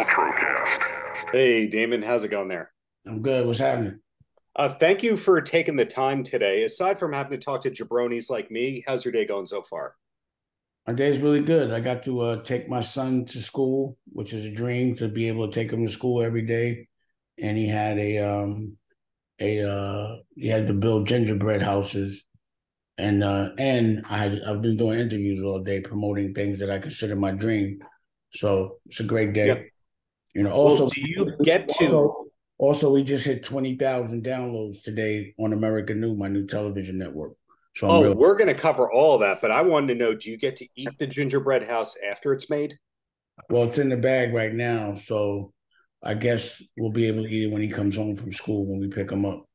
Paltrocast. Hey, Damon, how's it going there? I'm good. What's happening? Thank you for taking the time today. Aside from having to talk to jabronis like me, how's your day going so far? My day's really good. I got to take my son to school, which is a dream to be able to take him to school every day. And he had to build gingerbread houses, and I've been doing interviews all day promoting things that I consider my dream. So it's a great Yeah. day. Well, Also do you get to? also also we just hit 20,000 downloads today on American New, my new television network. So I'm Oh, real. we're going to cover all that, but I wanted to know, do you get to eat the gingerbread house after it's made? Well, it's in the bag right now, so I guess we'll be able to eat it when he comes home from school when we pick him up.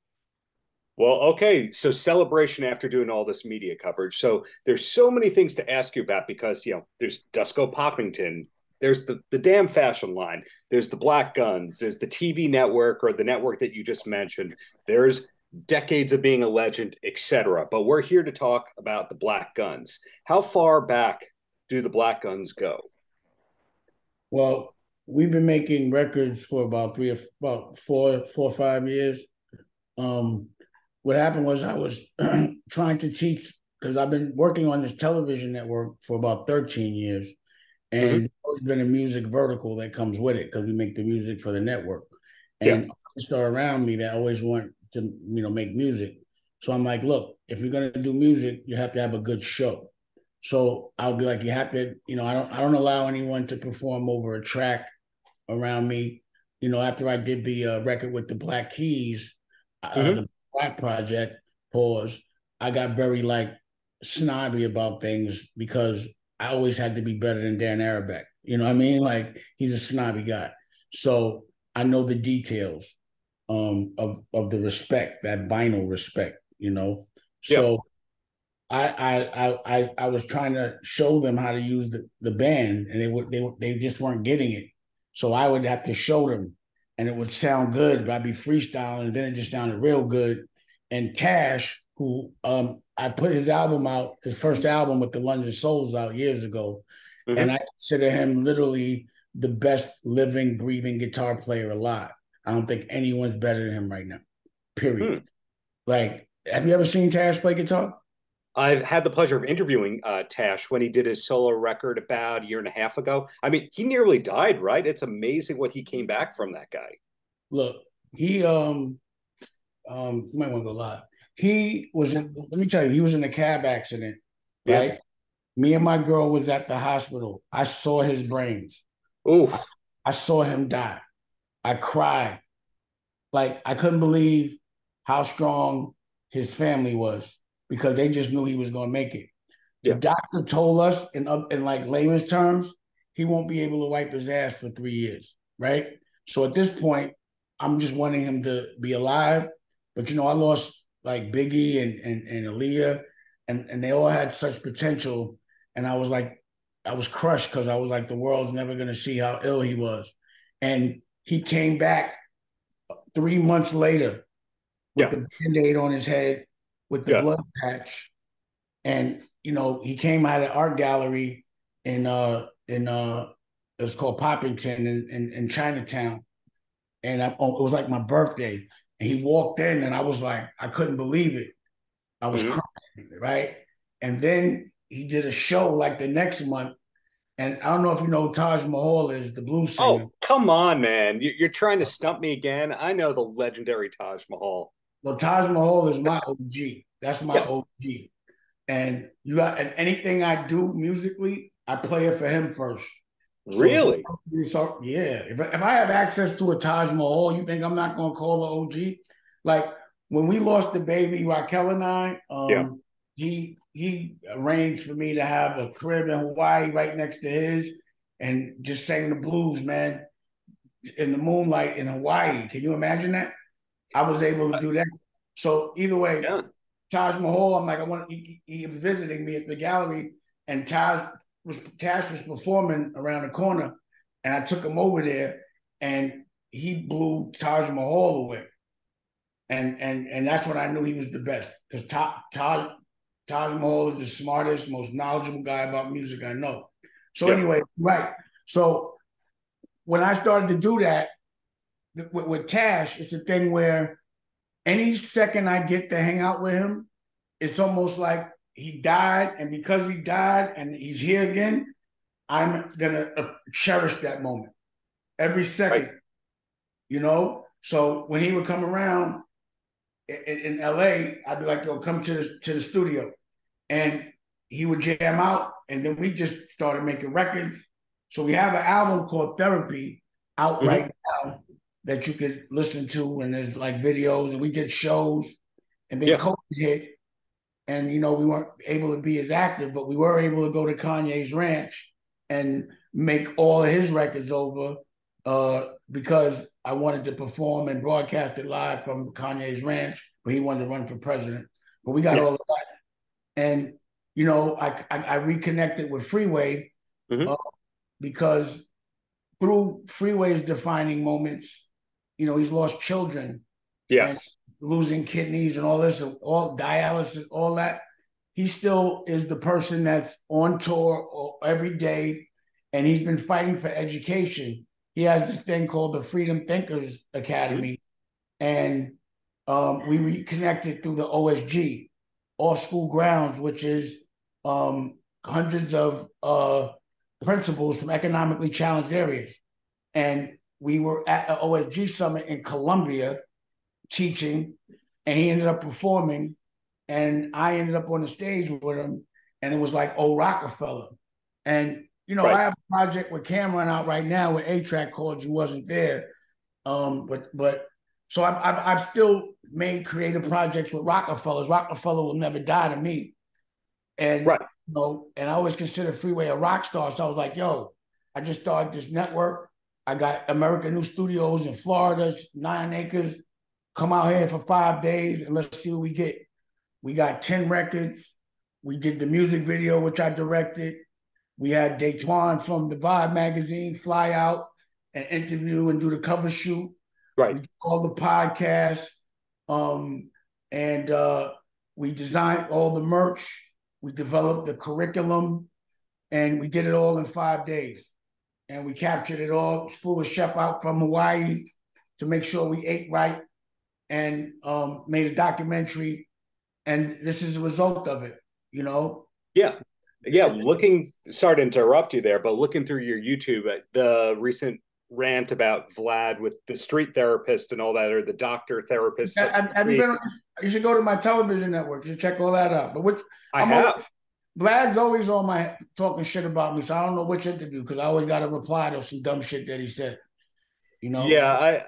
Well, okay. So celebration after doing all this media coverage. So there's so many things to ask you about because, there's Dusko Poppington, there's the damn fashion line, there's the Black Guns, there's the TV network or the network that you just mentioned. There's decades of being a legend, etc. But we're here to talk about the Black Guns. How far back do the Black Guns go? Well, we've been making records for about 4 or 5 years. Um, what happened was I was trying to teach because I've been working on this television network for about 13 years, and Mm-hmm. there's always been a music vertical that comes with it because we make the music for the network. Yeah. And artists are around me that always want to, make music. So I'm like, look, if you're gonna do music, you have to have a good show. So I'll be like, you have to, I don't allow anyone to perform over a track around me. After I did the record with the Black Keys, Mm-hmm. the Black Project, pause, I got very like snobby about things because I always had to be better than Dan Arabeck. You know what I mean? Like he's a snobby guy. So I know the details of the respect, that vinyl respect. Yeah. So I was trying to show them how to use the band, and they just weren't getting it. So I would have to show them, and it would sound good, but I'd be freestyling, and then it just sounded real good. And Tash, who I put his album out, his first album with the London Souls out years ago, and Mm-hmm. I consider him literally the best living, breathing guitar player alive. I don't think anyone's better than him right now. Period. Hmm. Like, have you ever seen Tash play guitar? I've had the pleasure of interviewing Tash when he did his solo record about a year and a half ago. I mean, he nearly died, right? It's amazing what he came back from, that guy. Look, he you might want to go live. He was in, let me tell you, he was in a cab accident, Yeah. right? Me and my girl was at the hospital. I saw his brains. I, Oof. I saw him die. I cried. Like I couldn't believe how strong his family was because they just knew he was going to make it. The Yeah. doctor told us in like layman's terms, he won't be able to wipe his ass for 3 years, right? So at this point, I'm just wanting him to be alive. But I lost like Biggie and Aaliyah, and they all had such potential. And I was like, I was crushed because I was like, the world's never gonna see how ill he was. And he came back 3 months later with Yeah. the band-aid on his head, with the Yeah. blood patch, and he came out of art gallery in it was called Poppington in Chinatown, and it was like my birthday, and he walked in, and I was like, I couldn't believe it. I was Hmm. crying, right? And then he did a show like the next month, and I don't know if you know who Taj Mahal is, the blues singer. Oh, come on, man. You're trying to stump me again. I know the legendary Taj Mahal. Well, Taj Mahal is my OG. That's my Yeah. OG. And and anything I do musically, I play it for him first. So, Really? yeah, if I have access to a Taj Mahal, you think I'm not gonna call the OG? Like when we lost the baby, Raquel and I, Yeah. he arranged for me to have a crib in Hawaii right next to his, and just sang the blues, man, in the moonlight in Hawaii. Can you imagine that? I was able to do that. So either way, Yeah. Taj Mahal, I'm like, he was visiting me at the gallery, and Tash was performing around the corner, and I took him over there, and he blew Taj Mahal away, and that's when I knew he was the best because Taj Mahal is the smartest, most knowledgeable guy about music I know. So Yeah. anyway, right. So when I started to do that with Tash, it's a thing where any second I get to hang out with him, it's almost like he died, and because he died and he's here again, I'm gonna cherish that moment every second. Right. You know, so when he would come around in LA, I'd be like, "Yo, come to the studio," and he would jam out, and then we just started making records. So we have an album called Therapy out right now that you could listen to, and there's like videos, and we did shows, and then COVID hit, and you know we weren't able to be as active, but we were able to go to Kanye's ranch and make all of his records over because I wanted to perform and broadcast it live from Kanye's ranch, but he wanted to run for president. But we got all of that, and you know I reconnected with Freeway because through Freeway's defining moments, you know, he's lost children. Yes. And losing kidneys and all this, and all dialysis, all that. He still is the person that's on tour every day, and he's been fighting for education. He has this thing called the Freedom Thinkers Academy, and we reconnected through the OSG, Off School Grounds, which is hundreds of principals from economically challenged areas. And we were at an OSG summit in Columbia teaching, and he ended up performing, and I ended up on the stage with him, and it was like, oh, roc-a-fella. And, you know, I have a project with Cameron out right now with A-Track called You Wasn't There. But so I've still made creative projects with roc-a-fellas. Roc-a-fella will never die to me. And, you know, and I always consider Freeway a rock star. So I was like, yo, I just started this network. I got American New Studios in Florida, 9 acres. Come out here for 5 days and let's see what we get. We got 10 records. We did the music video, which I directed. We had Daytwan from the Vibe magazine fly out and interview and do the cover shoot. Right. We did all the podcasts. And we designed all the merch. We developed the curriculum, and we did it all in 5 days. And we captured it all. Flew a chef out from Hawaii to make sure we ate right, and made a documentary. And this is a result of it, you know? Yeah. Sorry to interrupt you there, but looking through your YouTube, the recent rant about Vlad with the street therapist and all that, or the doctor therapist. You should go to my television network. You should check all that out. But Vlad's always on my talking shit about me, so I don't know which interview, because I always got to reply to some dumb shit that he said. You know? Yeah,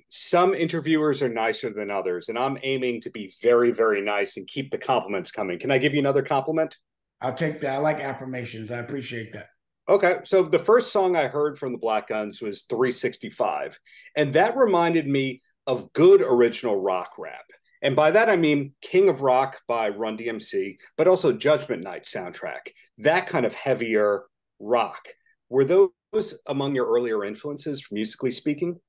some interviewers are nicer than others, and I'm aiming to be very, very nice and keep the compliments coming. Can I give you another compliment? I'll take that. I like affirmations. I appreciate that. Okay, so the first song I heard from the Black Guns was 365, and that reminded me of good original rock rap. And by that, I mean King of Rock by Run DMC, but also Judgment Night soundtrack, that kind of heavier rock. Were those among your earlier influences, musically speaking?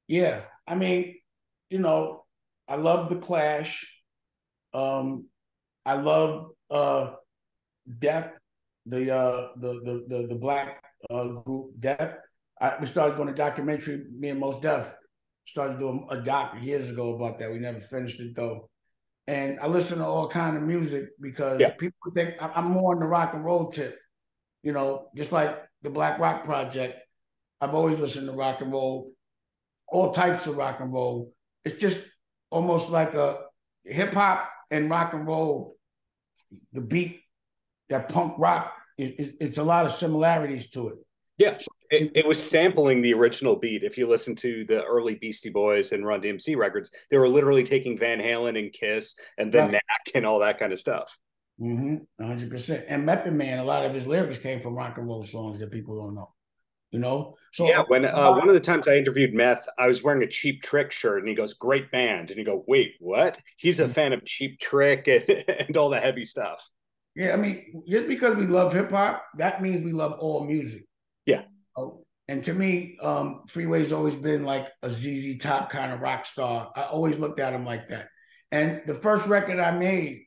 Yeah, I mean, you know, I love The Clash. I love Death, the black group Death. We started doing a documentary, me and Mos Def started doing a doc years ago about that. We never finished it though. And I listen to all kind of music because people think I'm more on the rock and roll tip. You know, just like the Black Rock Project, I've always listened to rock and roll, all types of rock and roll. It's just almost like a hip hop and rock and roll. The beat, that punk rock, it's a lot of similarities to it. Yeah, it was sampling the original beat. If you listen to the early Beastie Boys and Run DMC records, they were literally taking Van Halen and Kiss and the Knack and all that kind of stuff. 100%. And Method Man, a lot of his lyrics came from rock and roll songs that people don't know. You know? So yeah, when one of the times I interviewed Meth, I was wearing a Cheap Trick shirt, and he goes, "Great band," and you go, "Wait, what?" He's a fan of Cheap Trick and all the heavy stuff. Yeah, I mean, just because we love hip hop, that means we love all music. Yeah. And to me, Freeway's always been like a ZZ Top kind of rock star. I always looked at him like that. And the first record I made,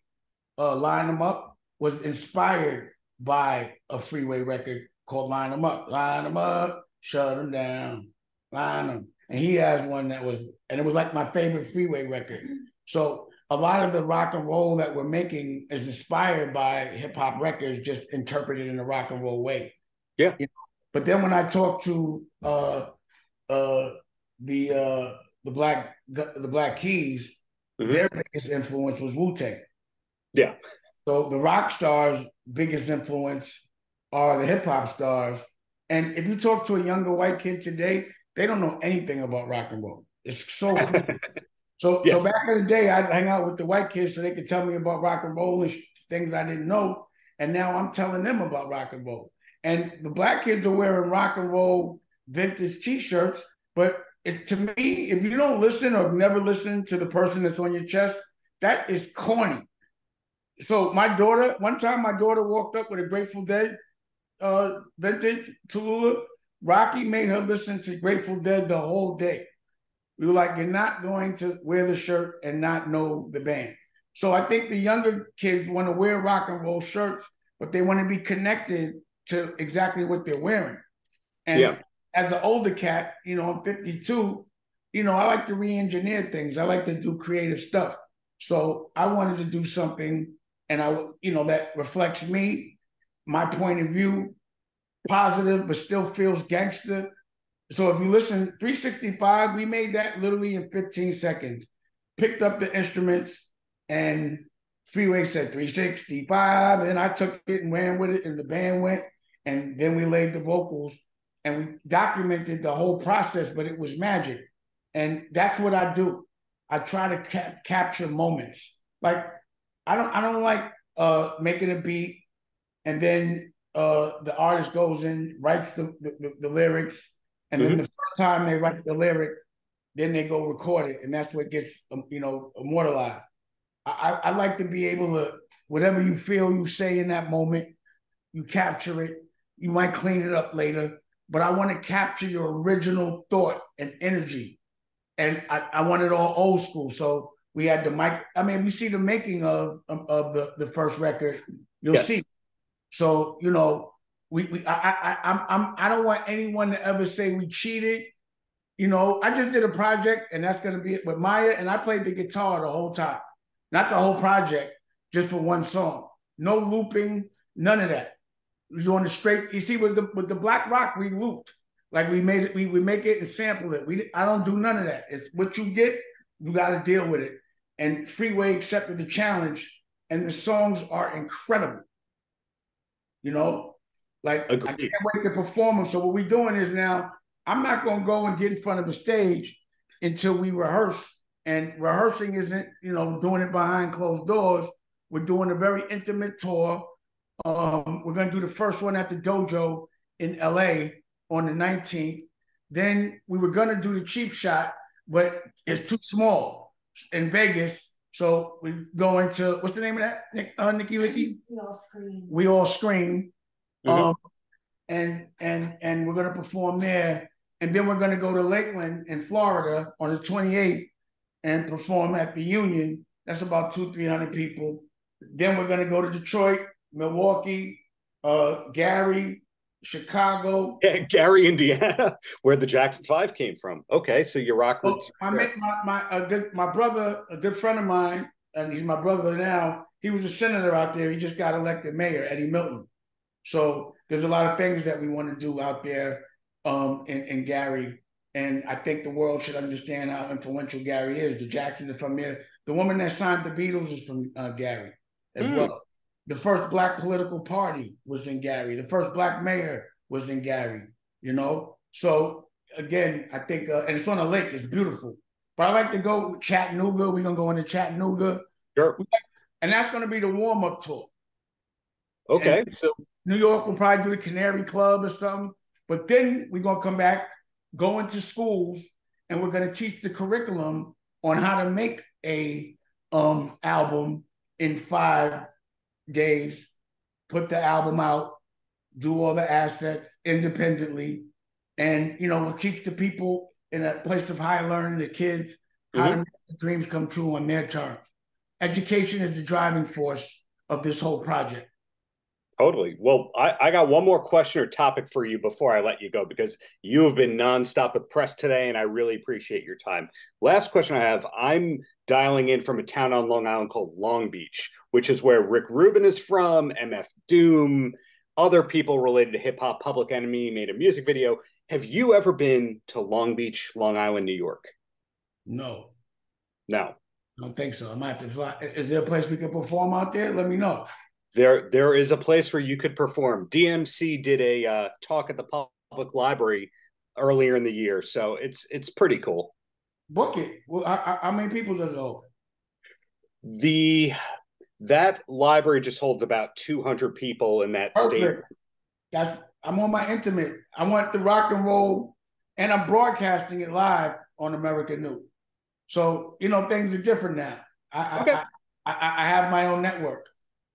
Line 'Em Up, was inspired by a Freeway record called Line 'Em Up. Line 'Em Up, shut them down, line them. And he has one that was, and it was like my favorite Freeway record. So a lot of the rock and roll that we're making is inspired by hip hop records, just interpreted in a rock and roll way. Yeah. You know? But then when I talk to the Black Keys, their biggest influence was Wu-Tang. Yeah. So the rock stars' biggest influence are the hip hop stars. And if you talk to a younger white kid today, they don't know anything about rock and roll. It's so cool. So back in the day, I'd hang out with the white kids so they could tell me about rock and roll and things I didn't know. And now I'm telling them about rock and roll. And the black kids are wearing rock and roll vintage T-shirts. But to me, if you don't listen or never listen to the person that's on your chest, that is corny. So one time my daughter walked up with a Grateful Dead vintage Tallulah. Rocky made her listen to Grateful Dead the whole day. We were like, you're not going to wear the shirt and not know the band. So I think the younger kids want to wear rock and roll shirts, but they want to be connected to exactly what they're wearing. And as an older cat, I'm 52, I like to re-engineer things. I like to do creative stuff. So I wanted to do something and that reflects me, my point of view, positive, but still feels gangster. So if you listen, 365, we made that literally in 15 seconds. Picked up the instruments and Freeway said 365, and I took it and ran with it, and the band went, and then we laid the vocals, and we documented the whole process, but it was magic. And that's what I do. I try to capture moments. Like, I don't like making a beat, and then the artist goes in, writes the lyrics, and then the first time they write the lyric, then they go record it, and that's what gets immortalized. I like to be able to, whatever you feel you say in that moment, you capture it. You might clean it up later, but I want to capture your original thought and energy, and I want it all old school. So we had the mic. I mean, we see the making of the first record. You'll see. So I don't want anyone to ever say we cheated. I just did a project, and that's going to be it with Maya, and I played the guitar the whole time. Not the whole project, just for one song. No looping, none of that. We're on the straight. You see, with the Black Rock, we looped. Like we made it, we make it and sample it. I don't do none of that. It's what you get, you got to deal with it. And Freeway accepted the challenge, and the songs are incredible. Like agreed. I can't wait to perform them. So what we're doing is now, I'm not going to go and get in front of a stage until we rehearse. And rehearsing isn't, doing it behind closed doors. We're doing a very intimate tour. We're going to do the first one at the Dojo in LA on the 19th. Then we were going to do the Cheap Shot, but it's too small in Vegas. So we're going to, what's the name of that, Nikki Licky? We All Scream. And we're going to perform there. And then we're going to go to Lakeland in Florida on the 28th and perform at the Union. That's about 200-300 people. Then we're going to go to Detroit, Milwaukee, Gary, Chicago. Yeah, Gary, Indiana, where the Jackson 5 came from. Okay, so your rock roots. I met my brother, a good friend of mine, and he's my brother now. He was a senator out there. He just got elected mayor, Eddie Milton. So there's a lot of things that we want to do out there in Gary. And I think the world should understand how influential Gary is. The Jacksons are from there. The woman that signed the Beatles is from Gary as well. The first Black political party was in Gary. The first Black mayor was in Gary, So, again, I think, and it's on a lake. It's beautiful. But I like to go to Chattanooga. We're going to go into Chattanooga. Sure. And that's going to be the warm-up tour. Okay. And so New York will probably do the Canary Club or something. But then we're going to come back, go into schools, and we're going to teach the curriculum on how to make a album in 5 days, put the album out, do all the assets independently, and we'll teach the people in a place of high learning, the kids, how to make the dreams come true on their terms. Education is the driving force of this whole project. Totally. Well, I got one more question or topic for you before I let you go, because you have been nonstop with press today, and I really appreciate your time. Last question I have, I'm dialing in from a town on Long Island called Long Beach, which is where Rick Rubin is from, MF Doom, other people related to hip hop, Public Enemy made a music video. Have you ever been to Long Beach, Long Island, New York? No, No. I don't think so. I might have to fly. Is there a place we can perform out there? Let me know. There is a place where you could perform. DMC did a talk at the public library earlier in the year, so it's pretty cool. Book it. Well, how many people does it hold? That library just holds about 200 people in that state. I'm on my intimate. I want the rock and roll, and I'm broadcasting it live on American News. So things are different now. I have my own network.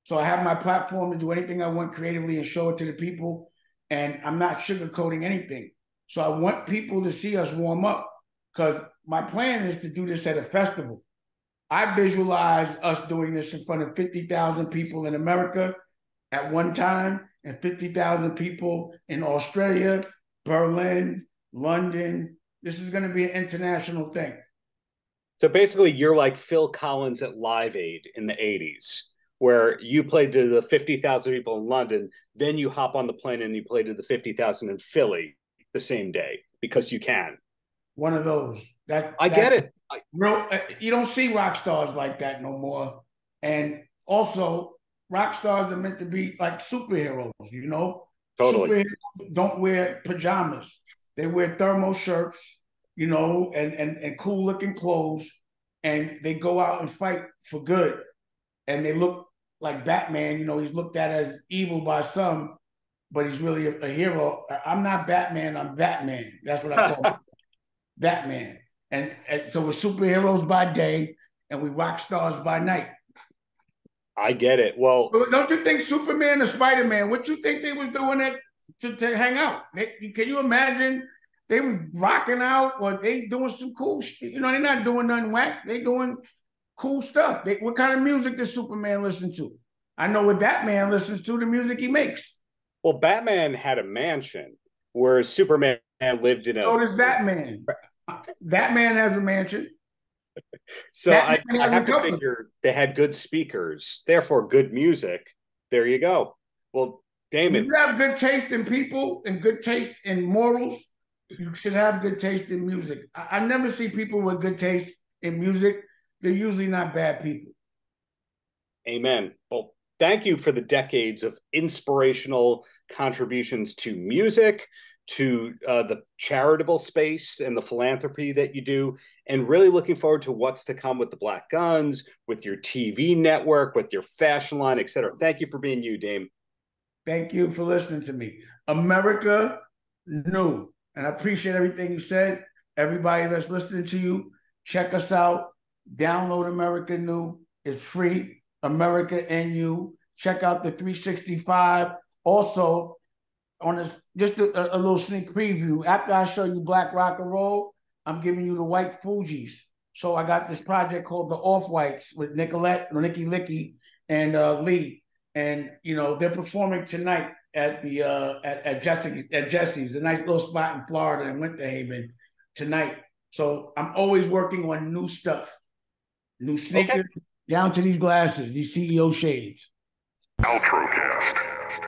So I have my platform to do anything I want creatively and show it to the people. And I'm not sugarcoating anything. So I want people to see us warm up, because my plan is to do this at a festival. I visualize us doing this in front of 50,000 people in America at one time, and 50,000 people in Australia, Berlin, London. This is going to be an international thing. So basically, you're like Phil Collins at Live Aid in the 80s. Where you played to the 50,000 people in London, then you hop on the plane and you play to the 50,000 in Philly the same day because you can. One of those. I get it. You don't see rock stars like that no more. And also, rock stars are meant to be like superheroes, Totally. Superheroes don't wear pajamas. They wear thermal shirts, and cool looking clothes, and they go out and fight for good. And they look like Batman. He's looked at as evil by some, but he's really a hero. I'm not Batman, I'm Batman. That's what I call him. Batman. And so we're superheroes by day, and we rock stars by night. I get it. Well, don't you think Superman or Spider-Man, what you think they was doing it to hang out? Can you imagine they was rocking out, or they doing some cool shit? They're not doing nothing whack. They doing cool stuff. What kind of music does Superman listen to? I know what Batman listens to, the music he makes. Well, Batman had a mansion, whereas Superman lived in a... So does Batman. Batman has a mansion. So I have to figure they had good speakers, therefore good music. There you go. Well, Damon... If you have good taste in people and good taste in morals, you should have good taste in music. I never see people with good taste in music. They're usually not bad people. Amen. Well, thank you for the decades of inspirational contributions to music, to the charitable space and the philanthropy that you do, and really looking forward to what's to come with the Black Guns, with your TV network, with your fashion line, et cetera. Thank you for being you, Dame. Thank you for listening to me. America New. And I appreciate everything you said. Everybody that's listening to you, check us out. Download America New. It's free. America NU. Check out the 365. Also, on just a little sneak preview. After I show you Black Rock and Roll, I'm giving you the White Fugees. So I got this project called the Off-Whites with Nikki Licky, and Lee. And they're performing tonight at the at Jesse's, a nice little spot in Florida in Winter Haven tonight. So I'm always working on new stuff. New sneakers, down to these glasses, these CEO shades. Paltrocast.